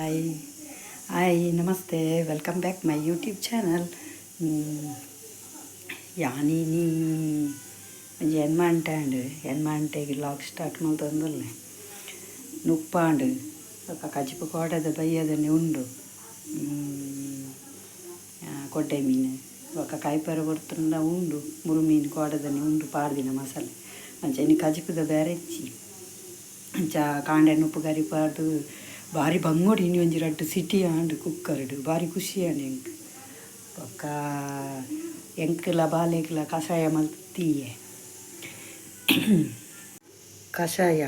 Hi hi ನಮಸ್ತೆ, welcome back my YouTube channel. ಯಾನೀನಿ ಒಂಜಿ ಎನ್ಮಾಂಟೆಗೆ ಲಾಗ್ ಸ್ಟಾರ್ಟ್ ಮಾಡ್ತಂದಲ್ಲೇ ನುಪ್ಪಾಂಡು ಕಜಿಪು ಕೋಟದ ಬೈಯದನ್ನೇ ಉಂಡು ಕೊಡ್ಡೆ ಮೀನು ಕಾಯಿಪರ ಬರ್ತಂಡ ಉಂಡು ಮುರು ಮೀನು ಕೋಡದನ್ನೇ ಉಂಡು ಪಾಡ್ದಿನ ಮಸಾಲೆ ಅಂಚೆ ಕಜಿಪುದ ಬೇರೆ ಹೆಚ್ಚಿ ಅಂಚ ಕಾಂಡೆ ಉಪ್ಪು ಕರಿ ಪಾರ್ದು ಭಾರಿ ಬಂಗೋಡಿ ಇನ್ನು ಒಂಜಿ ರಡ್ಡು ಸಿಟಿ ಆಂಡು ಕುಕ್ಕರ್ಡು ಭಾರಿ ಖುಷಿ ಆಂಡು ಪಕ್ಕ ಎಂಕ್ಲ ಬಾಲೆಗ್ಲ ಕಷಾಯ ಮಲ್ತೀಯೆ ಕಷಾಯ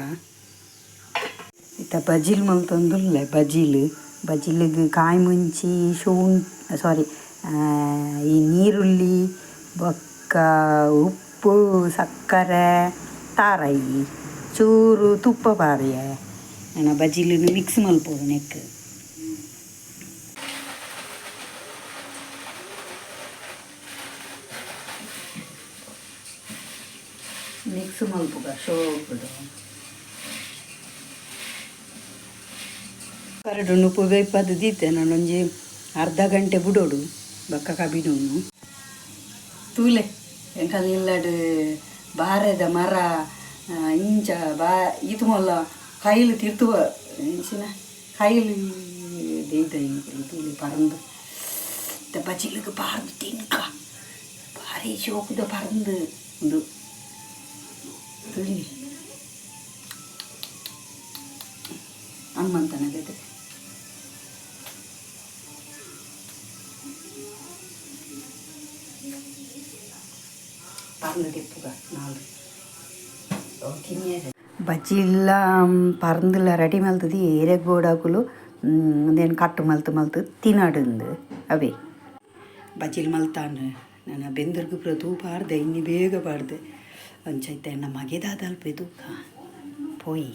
ಇತ್ತ ಬಜಿಲ್ ಮಲ್ತೊಂದುಲ್ಲೆ ಬಜಿಲಿಗೆ ಕಾಯಿ ಮುಂಚಿ ಈ ನೀರುಳ್ಳಿ ಬೊಕ್ಕ ಉಪ್ಪು ಸಕ್ಕರೆ ತಾರಾಯಿ ಚೂರು ತುಪ್ಪ ಪಾರಿಯ ನಾನು ಬಜಿಲನ್ನು ಮಿಕ್ಸ್ ಮಲ್ಪೋದು ನೆಕ್ ಮಿಕ್ಸ್ ಮಲ್ಪುಗ ಶೋಪುಡು ಕರಡು ಉಪ್ಪು ಬೇಯ್ಪದ್ದು ದೀತೆ ನಾನೊಂಜಿ ಅರ್ಧ ಗಂಟೆ ಬಿಡೋಡು ಬಕ್ಕ ಕಬಿನೋನು ತೂಲೆ ಎಂಕಲ್ಲಡು ಬಾರದ ಮರ ಇಂಚ ಇದು ಮೊಲ್ಲ ಕೈಲು ತಿರ್ತುವ ಇಂಚಿನ ಕೈಲು ದೇಯ್ದ ತೂಲೆ ಪರಂದು ಬಜಿಲಿಗೆ ಪಾರ್ದು ತಿನ್ಕ ಭಾರಿ ಶೋಕುದ ಪರಂದು ಒಂದು ತುಳಿ ಹನುಮಂತನದ ಪರಂದು ತೆಪ್ಪುಗ ನಾಲ್ಕು ಬಜ್ಜಿಲ್ಲ ಪರಂದಿಲ್ಲ ರೆಡಿ ಮಲ್ತದು ಏರೆಗ್ ಗೋಡಾಕುಲು ಅದೇನು ಕಟ್ಟು ಮಲ್ತು ತಿನ್ನಾಡುಂದು ಅವೇ ಬಜ್ಜಿಲ್ ಮಲ್ತಾಂಡು ನಾನು ಬೆಂದರ್ಗು ಪ್ರತು ಪಾಡ್ದೆ ಇನ್ನು ಬೇಗ ಪಾಡ್ದೆ ಅಂಚೈತೆ ನಮ್ಮ ಮಗೆದಾದಲ್ಪ ತೂಕ ಪೋಯಿ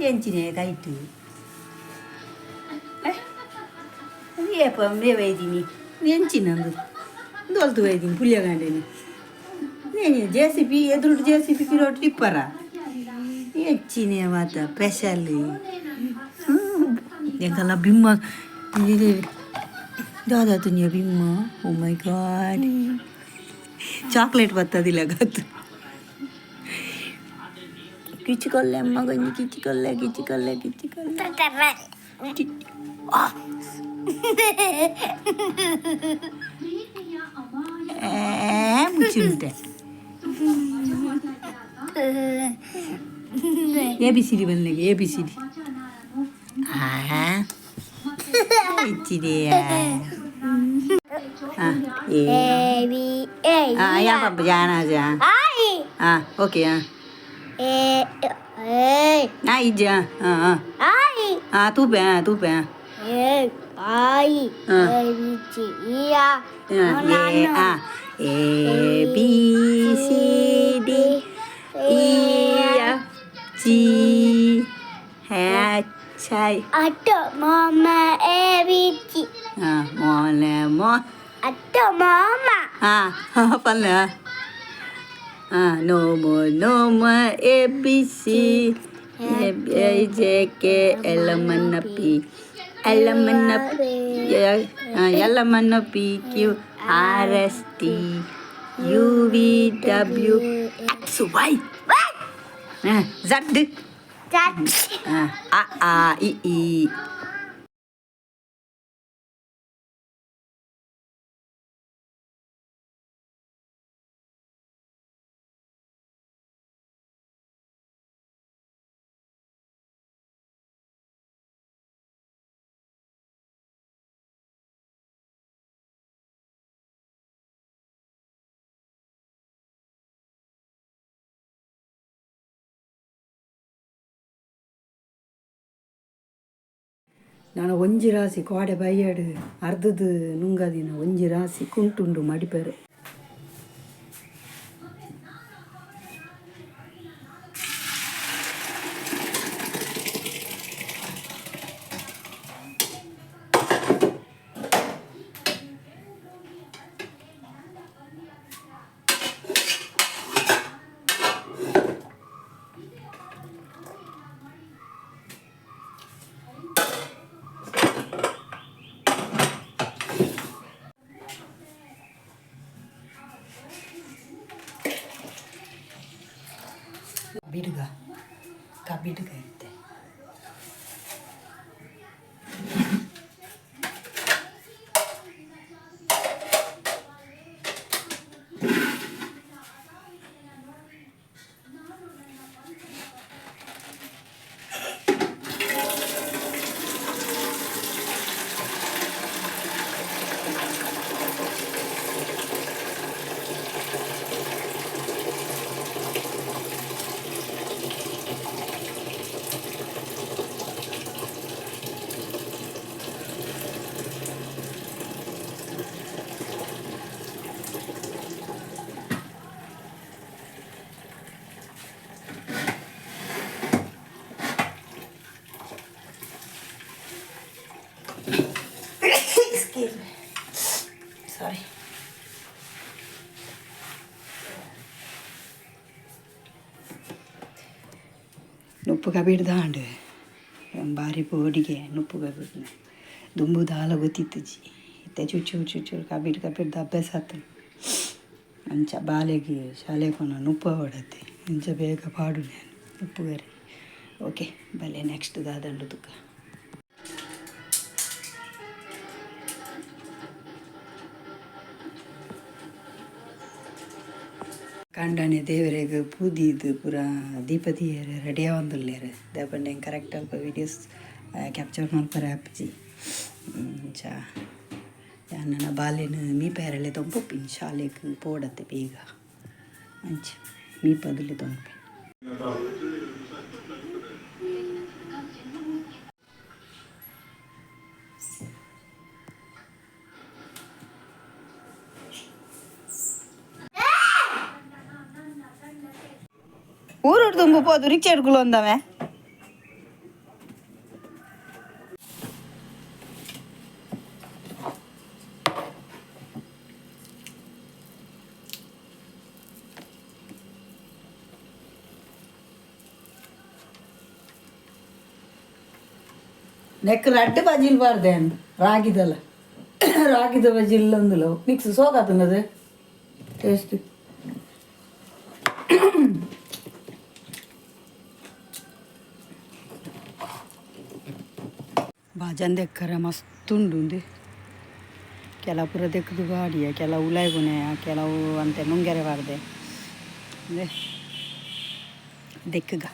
ಎಂಚಿನ ಕೈಟು ಏಪ ಮೇವೈದೀನಿ ಎಂಚಿನಂದು ದೊಲ್ತು ಒಯ್ದೀನಿ ಪುಲ್ಯಗಂಡೇನಿ ನೀನು JCB ಎದುರು JCB ಕಿರೋಟ್ ಟಿಪ್ಪರ ಹೆಚ್ಚಿನೇ ಮಾತ ಸ್ಪೆಷಲ್ ಎಂಕಲ್ಲ ಬಿಮ್ಮ ದಾದಾ ತುನಿಯ ಬಿಮ್ಮ ಓ ಮೈ ಗಾಡ್ ಚಾಕ್ಲೇಟ್ ಬರ್ತದಿಲ್ಲ ಗತ್ತು ಕಿಚ್ಚಿಕೊಲ್ಲೆ ಮಗನಿ ಕಿಚ್ಚಿಕೊಲ್ಲೆ ಮುಚ್ಚುಂಟೆ ABCD ಬನ್ನಿಗೆ ABCD ಇಚ್ಚಿದೆಯಾ ಯಾ ಪಾಪ ಜಾನ okay ಇಜ್ಜ ತೂಪೆ ABCD Atto mama ABC mole mo atto mama pala no more ABC AJK LMNP PQ RST UVW XY Z I ನಾನು ಒಂಜಿ ರಾಸಿ ಕೋಡೆ ಬೈಯಾಡು ಅರ್ಧದು ನುಂಗದಿನ ಒಂಜಿ ರಾಸಿ ಕುಂಟುಂಡು ಮಡಿಪೇರು ಕಬ್ಬಿಡ್ಗ ಇರುತ್ತೆ. ಸಾರಿ. ನುಪ್ಪುಗ ಬಿಡ್ದಾಂಡು ಬಾರಿ ಪೋಡಿಗೆ ನುಪ್ಪುಗ ಬಿಡ್ನ ದುಂಬುದ ಹಾಲ ಗೊತ್ತಿತ್ತು ಜಿ ಇತ್ತೆ ಚುಚ್ಚು ಕಬ್ಬಿಡ್ದ ಅಭ್ಯಾಸ ಆತು. ಅಂಚ ಬಾಲೆಗೆ ಶಾಲೆ ಕೊನ ನುಪ್ಪ ಹೊಡತ್ತೆ ಇಂಚ ಬೇಗ ಪಾಡು ನಾನು ನುಪ್ಪುಗರಿ. ಓಕೆ ಬಲೆ ನೆಕ್ಸ್ಟ್ ದಾದಂಡು ತುಕ್ಕ ಕಂಡನೆ ದೇವರಿಗೆ ಪೂದಿದು ಪೂರ ದೀಪದಿಯರು ರೆಡಿ ಆವಂದುಲ್ಲೇರು ದೇಪಂಡೆ ಕರೆಕ್ಟ್ ಅಲ್ಪ ವೀಡಿಯೋಸ್ ಕ್ಯಾಪ್ಚರ್ ಮಾಡ್ತಾರೆ ಆಪ್ಜಿ. ಚ ನನ್ನ ಬಾಲ್ಯನ ಮೀಪೇರಲ್ಲೇ ತೊಂಪಿ ಶಾಲೆಗೆ ಪೋಡತ್ತೆ ಬೇಗ ಅಂಚ ಮೀಪದಲ್ಲೇ ತೊಂಪಿ. ಊರೋಡು ತುಂಬ ಪೋದು ರಿಕ್ಷಾ ಹಿಡ್ಕೊಂಡು ಒಂದವೆ ನೆಕ್ ಲಡ್ಡು ಬಜಿಲ್ ಬಾರ್ದೇನು ರಾಗಿದ ಬಜಿಲ್ ಒಂದುಲು ಮಿಕ್ಸ್ ಸೋಕಾತನದು ಟೇಸ್ಟ್. ಭಾಜನ್ ದೆಕ್ಕರ ಮಸ್ತುಂಡು ಕೆಲವು ಪೂರ ದೆಕ್ಕದು ಬಾಡಿಯ ಕೆಲವು ಉಲಾಯ್ಗುನೆಯ ಕೆಲವು ಅಂತೆ ಮುಂಗೆರೆ ಬಾರ್ದೆ ಅಂದರೆ ದೆಕ್ಕಗ.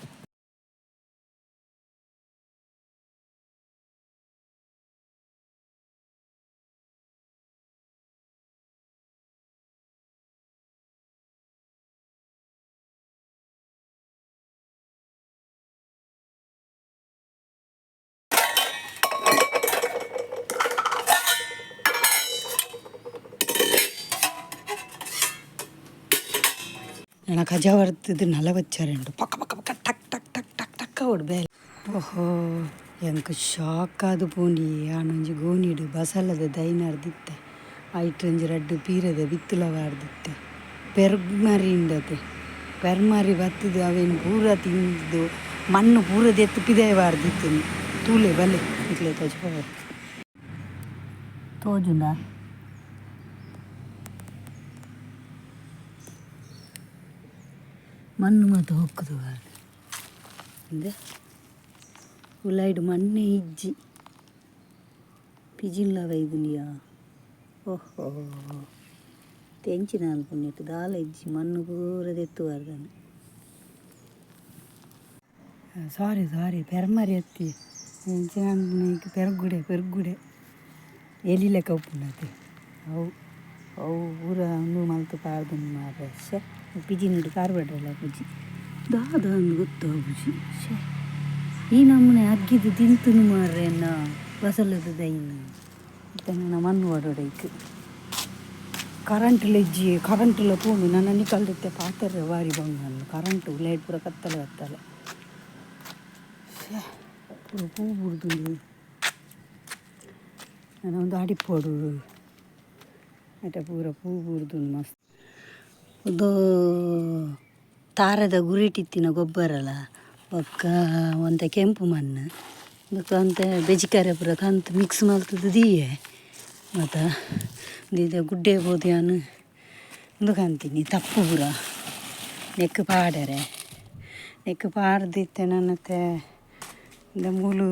ನನ್ನ ಕಜಾ ಬರ್ತದ್ದು ನಲ ಬಚ್ಚಾರೆಂಡು ಪಕ್ಕ ಪಕ್ಕ ಪಕ್ಕ ಟಕ್ ಟಕ್ ಟಕ್ ಟಕ್ ಟಕ್ಕ ಹೊಡ್ಬೇ. ಓಹೋ ಎಂಕ ಶಾಕ್ ಆದು ಪೋಂಡಿ ಆನೊಂಜಿ ಗೋಣಿಡು ಬಸಲದ ದೈನರ್ದಿತ್ತೆ ಐಟೊಂಜಿ ರಡ್ಡು ಪೀರದ ಬಿತ್ತುಲವಾರ್ದಿತ್ತೆ ಪೆರ್ಮರಿಂಡತೆ ಪೆರ್ಮರಿ ಬತ್ತದು ಅವೇನು ಪೂರ ತಿಂದು ಮಣ್ಣು ಪೂರ ದೆತ್ತು ಪಿದೆವಾರ್ದಿತ್ತು ತೂಲೆ ಬಲೆ ಇಟ್ಲೆ ತೋಜ್ ತೋಜುಂಡ ಮಣ್ಣು ಮಾತು ಹೊಕ್ಕದು ಅಂದರೆ ಉಲಾಯ್ಡು ಮಣ್ಣೆ ಇಜ್ಜಿ ಪಿಜಿಲ್ಲವ ಇದನಿಯಾ. ಓಹೋ ತೆಂಚಿನ ಅಲ್ಪುಣ್ಯಟ್ಟು ದಾಲ ಇಜ್ಜಿ ಮಣ್ಣು ಪೂರ ತೆತ್ತುವಾರ್ದಾನೆ. ಸಾರಿ ಪೆರ್ಮರಿ ಎತ್ತಿ ಹೆಂಚಿನ ಪೆರ್ಗುಡೆ ಎಲಿ ಲೆಕ್ಕ ಉಪ್ಪುಂಡತೆ ಅವು ಪೂರ ಒಂದು ಮಲ್ತು ಪಾರ್ದು ಮಾರ ಶೆ ಪಿಜಿ ನೀಡು ಕಾರ್ಬಡ್ರಲ್ಲ ಬುಜಿ ದಾದ ಅಂದು ಗೊತ್ತಾವ ಬುಜಿ ಶೆ ಈ ನಮ್ಮನೆ ಅಗ್ಗಿದು ತಿಂತುನು ಮಾರ್ರೆನ್ನ ಬಸಲದ ದೈನು ಮತ್ತೆ ನನ್ನ ಮಣ್ಣು ಹೊಡೋಡೈಕು ಕರೆಂಟ್ಲ ಪೋಂಡು ನನ್ನ ನಿಕಲ್ದಿತ್ತೆ ಪಾತ್ರೆ ವಾರಿ ಬಂದು ನಾನು ಕರೆಂಟು ಲೈಟ್ ಪೂರ ಕತ್ತಲೆ ಶೇ ಪೂರ ಪೂ ಬಿಡ್ದು ನಾನು ಒಂದು ಅಡಿಪೋಡು ಆಟ ಪೂರ ಪೂ ಬಿಡ್ದು ಮಸ್ತ್. ಅದು ತಾರದ ಗುರಿಟಿತ್ತಿನ ಗೊಬ್ಬರಲ್ಲ ಒಕ್ಕ ಒಂತೆ ಕೆಂಪು ಮಣ್ಣು ಮತ್ತು ಅಂತೆ ಬೆಜಿಕಾರೆ ಪೂರ ಕಂತು ಮಿಕ್ಸ್ ಮಲ್ತದ್ದು ದೀಯೆ ಮತ್ತು ಇದು ಗುಡ್ಡೆ ಬೋದ್ಯಾನು ಒಂದು ಕಾಣ್ತೀನಿ ತಪ್ಪು ಪೂರ ನೆಕ್ ಪಾಡರೆ ನೆಕ್ ಪಾಡ್ದಿತ್ತೆ ನನ್ನತ್ತೆ ಇಂದ ಮೂಲು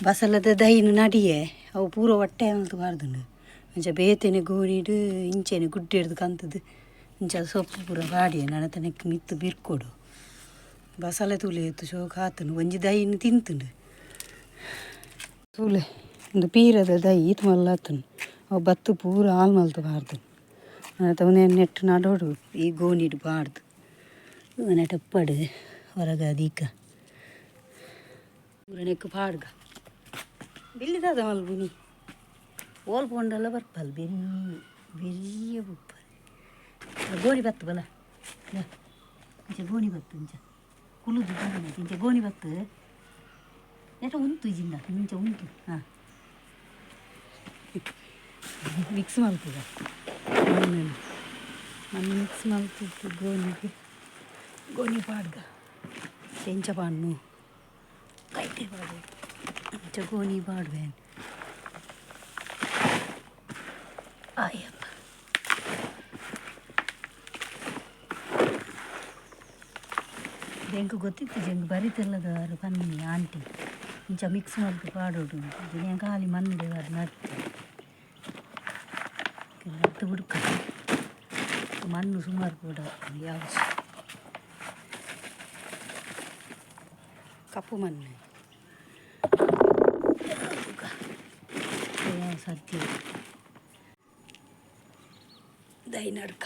ಬಸಲದ ದೈನು ನಡಿಯೆ ಅವು ಪೂರ ಹೊಟ್ಟೆ ಮಲ್ತು ಪಾಡ್ದುಂಡು ಅಂಚ ಬೇತೆನೆ ಗೋಣಿಡು ಇಂಚೆನೆ ಗುಡ್ಡೆ ಹಿಡ್ದು ಕಂತದ್ದು ಇಂಚ ಸೊಪ್ಪು ಪೂರ ಪಾಡಿಯೆ ನನ್ನತ್ತೆ ನೆಕ್ ಮಿತ್ತು ಬಿರ್ಕೊಡು ಬಸಳೆ ತೂಲೆ ಎತ್ತು ಶೋಕ ಆತನು ಒಂಜಿ ದೈನು ತಿಂತುಂಡು ತೂಲೆ ಒಂದು ಪೀರದ ದೈ ಈತು ಮಲ್ಲಾತನು ಅವು ಬತ್ತು ಪೂರ ಹಾಲು ಮಲ್ತು ಪಾಡ್ದು ನನ್ನತ್ತೆ ಅವನೇ ನೆಟ್ಟು ನಡೋಡು ಈ ಗೋಣಿಡು ಪಾಡ್ದು ನೆಟ್ಟಪ್ಪಡು ಹೊರಗ ಅದೀಕ ಪೂರ ನೆಕ್ಕು ಪಾಡ್ಗ ಬಿಲ್ಲಿದಾದ ಮಲ್ಬಿನಿ ಓಲ್ ಪೊಂಡಲ್ಲ ಬರ್ಪಲ್ ಬೆರಿಯ ಬುಪ್ಪಲ್ ಗೋಣಿ ಬತ್ತು ಬಲ ಇಂಚ ಗೋಣಿ ಬತ್ತು ಇಂಚ ಕುಲುದು ಇಂಚ ಗೋಣಿ ಬತ್ತು ನೆಟ ಉಂಟು ಜಿಂದ ಇಂಚ ಉಂಟು ಹಾಂ ಮಿಕ್ಸ್ ಮಲ್ತದ ಮಣ್ಣು ಮಿಕ್ಸ್ ಮಲ್ತಿತ್ತು ಗೋಣಿಗೆ ಗೋಣಿ ಪಾಡ್ಗ ಎಂಚ ಪಾಡ್ನು ಕೈಟೆ ಪಾಡು ಇಂಚ ಗೋಣಿ ಪಾಡ್ವೇನು ಆಯಪ್ಪ ಜಂಕು ಗೊತ್ತಿತ್ತು ಜಂಕು ಬರಿತಿಲ್ಲದ ಪನ್ನಿ ಆಂಟಿ ಇಂಚ ಮಿಕ್ಸ್ ಮಾಡ್ತು ಪಾಡೋಡು ಜನ ಖಾಲಿ ಮಣ್ಣು ಅದು ನಟ್ಟು ಬಿಡ್ಕ ಮಣ್ಣು ಸುಮಾರು ಕೂಡ ಯಾವ ಕಪ್ಪು ಮಣ್ಣು ಸದ್ಯ ದೈ ನಡ್ಕ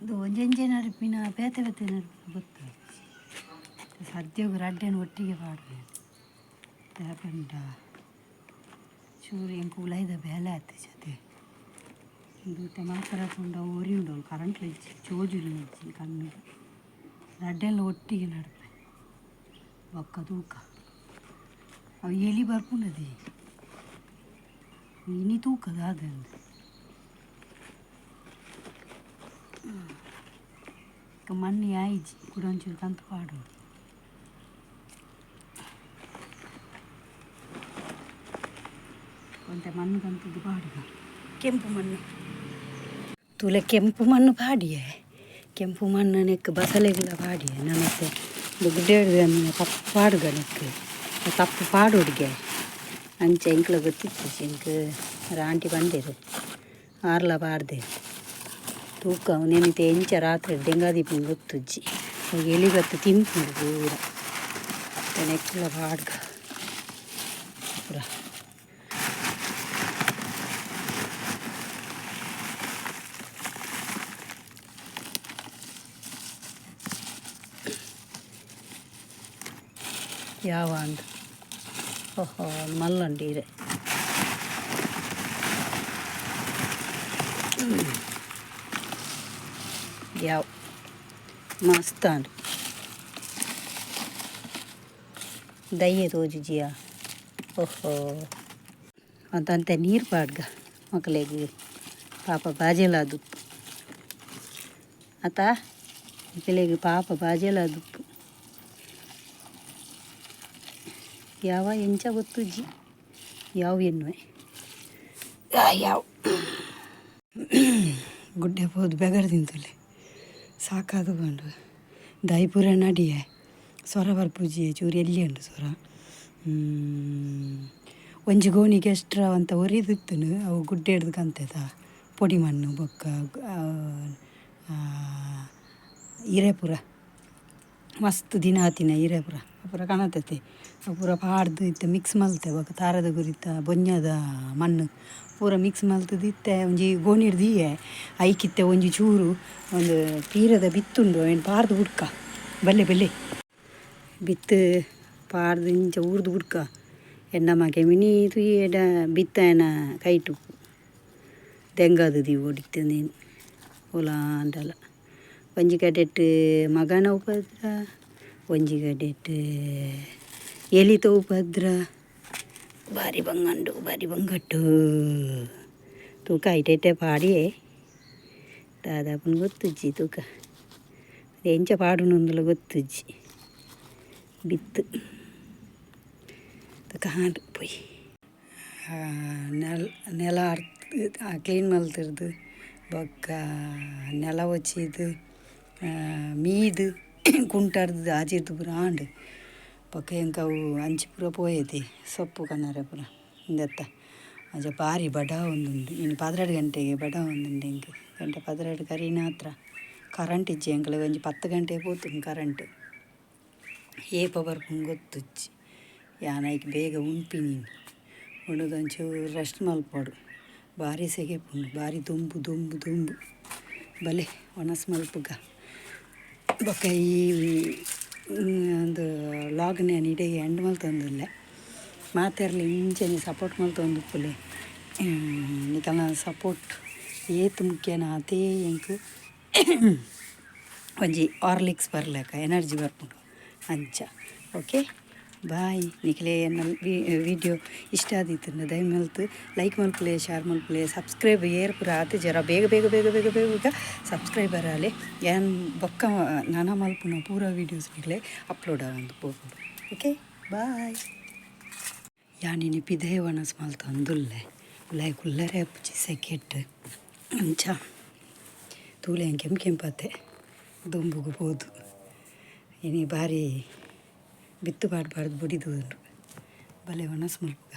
ಇದು ಒಂಜೆಂಜೆ ನಡುಪಿನ ಬೇತೆ ಬೇತೆ ನಡುಪಿನ ಗೊತ್ತು ಸದ್ಯಗೆ ರಡ್ಡೆನ ಒಟ್ಟಿಗೆ ಪಾಡ್ಬೇಕು ತೇಪಂಡ ಚೂರು ಎಂಕು ಉಳೈದ ಬೇಲೆ ಆಯ್ತು ಜೊತೆ ಇದು ಮಾತ್ರ ತುಂಡ ಒರಿ ಉಂಡವಳು ಕರೆಂಟ್ಲ ಇಚ್ಚಿ ಚೋಜುಲು ಇಚ್ಚಿ ಕಣ್ಣು ರಡ್ಡೆಲ್ಲ ಒಟ್ಟಿಗೆ ನಡುಪೆ ಬೊಕ್ಕ ತೂಕ ಅವು ಎಲಿ ಬರ್ಪುಂಡದಿ ಇನಿ ತೂಕದ ಅದಂದು ಮಣ್ಣು ಆಯ್ಜಿ ಕೂಡ ಒಂಚೂರು ಕಂತು ಪಾಡೋದು ಒಂತೆ ಮಣ್ಣು ಕಂತದ್ದು ಪಾಡುಗ ಕೆಂಪು ಮಣ್ಣು ತುಲೆ ಕೆಂಪು ಮಣ್ಣು ಪಾಡಿಯೇ ಕೆಂಪು ಮಣ್ಣು ನೆಕ್ ಬಸಳೆಗಳ ಪಾಡಿಯೇ ನನ್ನತ್ತೆ ಗುಡ್ಡೆ ಹಿಡ್ದು ಕಪ್ಪು ಪಾಡುಗ ನೆಕ್ ಕಪ್ಪು ಪಾಡೋಡಿಗೆ ಅಂಚೆ ಎಂಕ್ಲ ಗೊತ್ತಿತ್ತು ಎಂಕ್ ಆಂಟಿ ಬಂದಿರು ಆರ್ಲ ಪಾಡ್ದೆ ತೂಕ ಅವನೇನಿತೆ ಎಂಚ ರಾತ್ರಿ ಡೆಂಗಾದೀಪನ ಗೊತ್ತುಜ್ಜಿ ಅವಾಗ ಎಲಿಗತ್ತು ತಿಂಪುಂಡು ಪೂರ ನೆಕ್ಲ ಪಾಡ್ಗ ಪೂರ ಯಾವ ಅಂದ ಓಹೋ ಮಲ್ಲಂಡೀರೆ ಯಾವ ಮಸ್ತ್ ಅಂಡ್ ದಯ್ಯ ತೋಜಿಜಿಯಾ ಓಹೋ ಅಂತಂತೆ ನೀರು ಪಾಡ್ಗ ಮಕ್ಕಳಿಗೆ ಪಾಪ ಬಾಜೆಲಾದುಪ್ಪು ಆತ ಮಕ್ಕಳಿಗೆ ಪಾಪ ಬಾಜೆಲಾದುಪ್ಪು ಯಾವ ಎಂಚ ಗೊತ್ತುಜ್ಜಿ ಯಾವ ಎನ್ನುವೆ ಯಾವ ಗುಡ್ಡೆ ಹೋದು ಬೆಗರ್ ತಿಂತಲೆ ಸಾಕಾದುಕೊಂಡು ದೈಪುರ ನಡಿಯೆ ಸ್ವರ ಬರ್ಪೂಜಿ ಚೂರು ಎಲ್ಲಿ ಉಂಡು ಸ್ವರ ಒಂಜಿ ಗೋಣಿಗೆ ಎಷ್ಟ್ರ ಅಂತ ಒರಿದಿತ್ತನು ಅವು ಗುಡ್ಡೆ ಹಿಡ್ದು ಕಂತೆದ ಪೊಡಿ ಮಣ್ಣು ಬೊಕ್ಕ ಹಿರೇಪುರ ಮಸ್ತ್ ದಿನ ಆತಿನ ಹಿರೇಪುರ ಪೂರ ಕಾಣತೈತೆ ಪೂರ ಪಾಡ್ದು ಇತ್ತೆ ಮಿಕ್ಸ್ ಮಲ್ತೆ ಬೊಕ್ಕ ತಾರದ ಗುರಿತ ಬೊಂಜದ ಮಣ್ಣು ಪೂರ ಮಿಕ್ಸ್ ಮಲ್ತದ್ದು ಇತ್ತೆ ಒಂಜಿ ಗೋಣಿ ಹಿಡ್ದಿಯೆ ಐಕಿತ್ತೆ ಒಂಜಿ ಚೂರು ಒಂದು ಪೀರದ ಬಿತ್ತುಂಡು ಏನು ಪಾರ್ದು ಹುಡ್ಕ ಬಲ್ಲೆ ಬೆಲ್ಲೆ ಬಿತ್ತು ಪಾಡ್ದು ಇಂಚ ಊರ್ದು ಹುಡ್ಕ ಎನ್ನಮಗೆ ಮಿನಿ ತುಯ್ಯಡ ಬಿತ್ತನ ಕೈಟು ತೆಂಗದು ದಿ ಓಡಿತ್ತು ನೀನು ಹೊಲ ಅಂದಲ್ಲ ಒಂಜಿ ಕಡೆಟ್ಟು ಮಗನ ಉಪದ್ರ ಒಂಜಿ ಕಡೆಟ್ಟು ಎಲಿತ ಉಪದ್ರ ಬಾರಿ ಬಂಗಂಡು ಬಾರಿ ಬಂಗಟ್ಟು ತೂಕ ಐಟೈಟೆ ಪಾಡಿಯೇ ದಾದಾಪನ ಗೊತ್ತುಜ್ಜಿ ತೂಕ ಎಂಚ ಪಾಡುನೊಂದಲ ಗೊತ್ತುಜ್ಜಿ ಬಿತ್ತು ಕಾಂಡು ಪೊಯ್ ನೆಲ ಕ್ಲೀನ್ ಮಲ್ತಿರ್ದು ಬೊಕ್ಕ ನೆಲ ಒಚ್ಚಿದು ಮೀದು ಕುಂಟಾಡ್ದು ಆಜಿರ್ದು ಪೂರ ಆಂಡು ಪಕ್ಕ ಎಂಕ ಅವು ಅಂಚಿ ಪೂರ ಪೋಯೇತಿ ಸೊಪ್ಪು ಕನ್ನರೆ ಪೂರ ಇಂದತ್ತ ಅಜ ಭಾರಿ ಬಡ ಒಂದುಂಡು ಇನ್ನು 12 ಗಂಟೆಗೆ ಬಡ ಒಂದುಂಡು ಎಂಕ್ ಗಂಟೆ 12 ಕರೀನ ಹತ್ರ ಕರೆಂಟ್ ಇಜ್ಜಿ ಎಂಕಲೆ ಒಂಜಿ 10 ಗಂಟೆ ಪೋತು ಕರೆಂಟ್ ಏಪ ಬರ್ಪುಂಡು ಗೊತ್ತುಚ್ಚಿ ಯಾನೈಕ್ ಬೇಗ ಉಂಪಿನಿ ಉಂಡದು ಒಂಚೂರು ರೆಸ್ಟ್ ಮಲ್ಪೋಡು ಭಾರಿ ಸೆಗೆಪುಂಡು ಭಾರಿ ದುಂಬು ಬಲೆ ಒಣಸ್ ಮಲ್ಪುಗ ಬೊಕ್ಕ ಈ ಒಂದು ಲಾಗ್ನ ಇಡೀ ಎಂಡ್ ಮಲ್ತೊಂದುಲ್ಲೆ ಮಾತೆರ್ಲಿ ಇಂಚೆನೆ ಸಪೋರ್ಟ್ ಮಲ್ತೊಂದುಪ್ಪುಲೆ ನಿಕಲ್ನ ಸಪೋರ್ಟ್ ಏತು ಮುಖ್ಯನ ಅದೇ ಎಂಕ್ ಒಂಜಿ ಹಾರ್ಲಿಕ್ಸ್ ಬರ್ಲೆಕ್ಕ ಎನರ್ಜಿ ಬರ್ಪುಂಡು ಅಂಚ ಓಕೆ ಬಾಯ್ ನಿಖಲೆ ವಿಡಿಯೋ ಇಷ್ಟ ಆದಿತ್ತು ದಯಮಲ್ತು ಲೈಕ್ ಮಲ್ಪಲೆ ಶೇರ್ ಮಲ್ಪಲೆ ಸಬ್ಸ್ಕ್ರೈಬ್ ಏರ್ ಪೂರ ಆತು ಜರ ಬೇಗ ಸಬ್ಸ್ಕ್ರೈಬರ್ ಆಲೆ ಏನು ಬೊಕ್ಕ ನಾನ ಮಲ್ಪುನ ಪೂರ ವೀಡಿಯೋಸ್ ನಿಖಲೆ ಅಪ್ಲೋಡ್ ಆಗೊಂದು ಪೋಪುಡು ಓಕೆ ಬಾಯ್ ಯಾನಿನಿ ಪಿದೇ ವನಸ್ ಮಲ್ತು ಅಂದುಲ್ಲೆ ಉಲಾಯ್ ಕುಲ್ಲರೆ ಅಪ್ಪುಜಿ ಸೆಕೆಟ್ ಅಂಚ ತೂಲೆ ಕೆಂಪತ್ತೆ ದುಂಬುಗು ಹೋದು ಇನಿ ಭಾರಿ ಬಿತ್ತು ಪಾಡ್ಬಾರ್ದು ಬುಡಿದು ಬಲೆ ಒಣಸ್ ಮಲ್ಪುಗ